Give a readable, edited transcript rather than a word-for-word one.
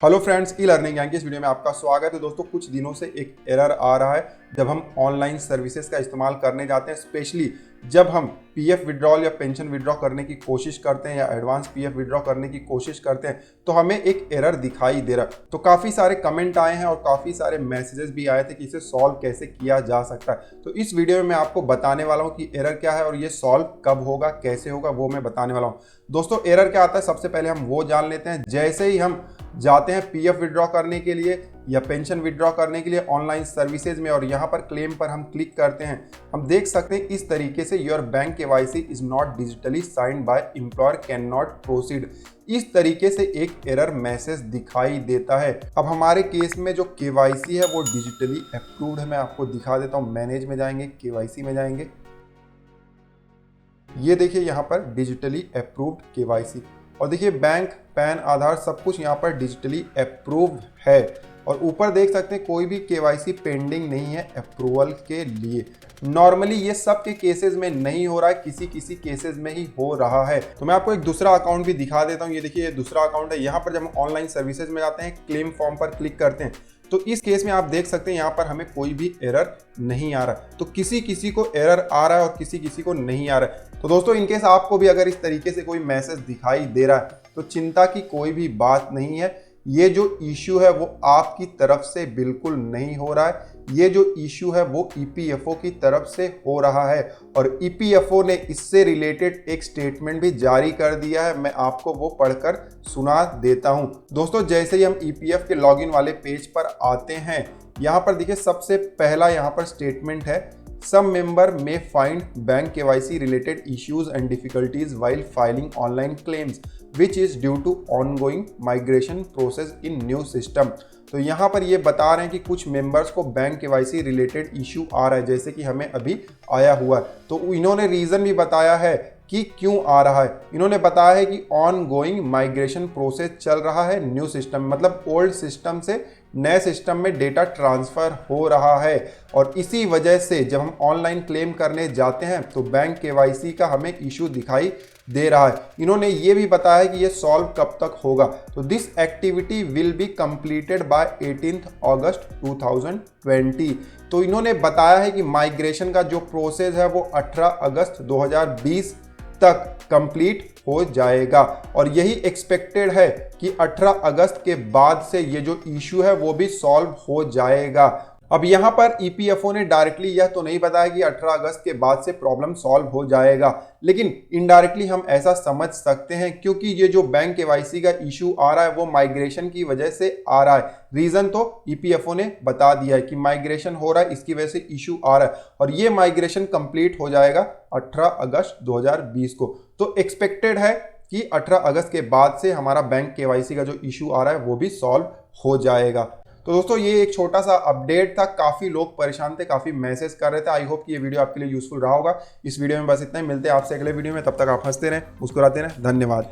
Hello friends, e learning ज्ञान की इस वीडियो में आपका स्वागत है। दोस्तों, कुछ दिनों से एक एरर आ रहा है जब हम ऑनलाइन सर्विसेज का इस्तेमाल करने जाते हैं, स्पेशली जब हम पीएफ विड्रॉल या पेंशन विड्रॉ करने की कोशिश करते हैं या एडवांस पीएफ विड्रॉ करने की कोशिश करते हैं तो हमें एक एरर दिखाई दे रहा है। तो काफ़ी सारे कमेंट आए हैं और काफ़ी सारे मैसेजेस भी आए थे कि इसे सॉल्व कैसे किया जा सकता है। तो इस वीडियो में मैं आपको बताने वाला हूँ कि एरर क्या है और ये सॉल्व कब होगा, कैसे होगा, वो मैं बताने वाला हूँ। दोस्तों, एरर क्या आता है सबसे पहले हम वो जान लेते हैं। जैसे ही हम जाते हैं पीएफ विड्रॉ करने के लिए या पेंशन विड्रॉ करने के लिए ऑनलाइन सर्विसेज में और यहाँ पर क्लेम पर हम क्लिक करते हैं, हम देख सकते हैं इस तरीके से your bank KYC is not digitally signed by employer can not proceed. इस तरीके से एक एरर मैसेज दिखाई देता है। अब हमारे केस में जो केवाईसी है वो डिजिटली अप्रूव्ड है। मैं आपको दिखा देता हूँ। मैनेज में जाएंगे, केवाईसी में जाएंगे, ये देखिए यहाँ पर डिजिटली अप्रूव्ड केवाईसी और देखिए बैंक, पैन, आधार सब कुछ यहाँ पर डिजिटली अप्रूव्ड है। और ऊपर देख सकते हैं कोई भी केवाईसी पेंडिंग नहीं है अप्रूवल के लिए। नॉर्मली ये सब के केसेस में नहीं हो रहा है, किसी किसी केसेस में ही हो रहा है। तो मैं आपको एक दूसरा अकाउंट भी दिखा देता हूँ। ये देखिए, ये दूसरा अकाउंट है। यहाँ पर जब हम ऑनलाइन सर्विसेज में जाते हैं, क्लेम फॉर्म पर क्लिक करते हैं तो इस केस में आप देख सकते हैं यहाँ पर हमें कोई भी एरर नहीं आ रहा। तो किसी किसी को एरर आ रहा है और किसी किसी को नहीं आ रहा है। तो दोस्तों, इनकेस आपको भी अगर इस तरीके से कोई मैसेज दिखाई दे रहा है तो चिंता की कोई भी बात नहीं है। ये जो इश्यू है वो आपकी तरफ से बिल्कुल नहीं हो रहा है। ये जो इश्यू है वो ईपीएफओ की तरफ से हो रहा है और ईपीएफओ ने इससे रिलेटेड एक स्टेटमेंट भी जारी कर दिया है। मैं आपको वो पढ़कर सुना देता हूं। दोस्तों, जैसे ही हम ईपीएफ के लॉगिन वाले पेज पर आते हैं, यहाँ पर देखिए सबसे पहला यहाँ पर स्टेटमेंट है, some member may find bank KYC related issues and difficulties while filing online claims which is due to ongoing migration process in new system। तो यहाँ पर ये बता रहे हैं कि कुछ मेंबर्स को बैंक केवाईसी रिलेटेड इशू आ रहा है, जैसे कि हमें अभी आया हुआ है। तो इन्होंने रीज़न भी बताया है कि क्यों आ रहा है। इन्होंने बताया है कि ऑन गोइंग माइग्रेशन प्रोसेस चल रहा है न्यू सिस्टम, मतलब ओल्ड सिस्टम से नए सिस्टम में डेटा ट्रांसफ़र हो रहा है और इसी वजह से जब हम ऑनलाइन क्लेम करने जाते हैं तो बैंक केवाईसी का हमें इशू दिखाई दे रहा है। इन्होंने ये भी बताया कि ये सॉल्व कब तक होगा। तो this activity will be completed by 18 अगस्त 2020। तो इन्होंने बताया है कि माइग्रेशन का जो प्रोसेस है वो 18 अगस्त 2020 तक कंप्लीट हो जाएगा और यही एक्सपेक्टेड है कि 18 अगस्त के बाद से ये जो इशू है वो भी सॉल्व हो जाएगा। अब यहाँ पर ईपीएफओ ने डायरेक्टली यह तो नहीं बताया कि 18 अगस्त के बाद से प्रॉब्लम सॉल्व हो जाएगा, लेकिन इनडायरेक्टली हम ऐसा समझ सकते हैं क्योंकि ये जो बैंक केवाईसी का इशू आ रहा है वो माइग्रेशन की वजह से आ रहा है। रीज़न तो ईपीएफओ ने बता दिया है कि माइग्रेशन हो रहा है, इसकी वजह से इशू आ रहा है और ये माइग्रेशन कंप्लीट हो जाएगा 18 अगस्त 2020 को। तो एक्सपेक्टेड है कि 18 अगस्त के बाद से हमारा बैंक केवाईसी का जो इशू आ रहा है वो भी सॉल्व हो जाएगा। तो दोस्तों, ये एक छोटा सा अपडेट था। काफ़ी लोग परेशान थे, काफ़ी मैसेज कर रहे थे। आई होप कि ये वीडियो आपके लिए यूजफुल रहा होगा। इस वीडियो में बस इतना ही। मिलते हैं आपसे अगले वीडियो में। तब तक आप हंसते रहें, मुस्कुराते रहें। धन्यवाद।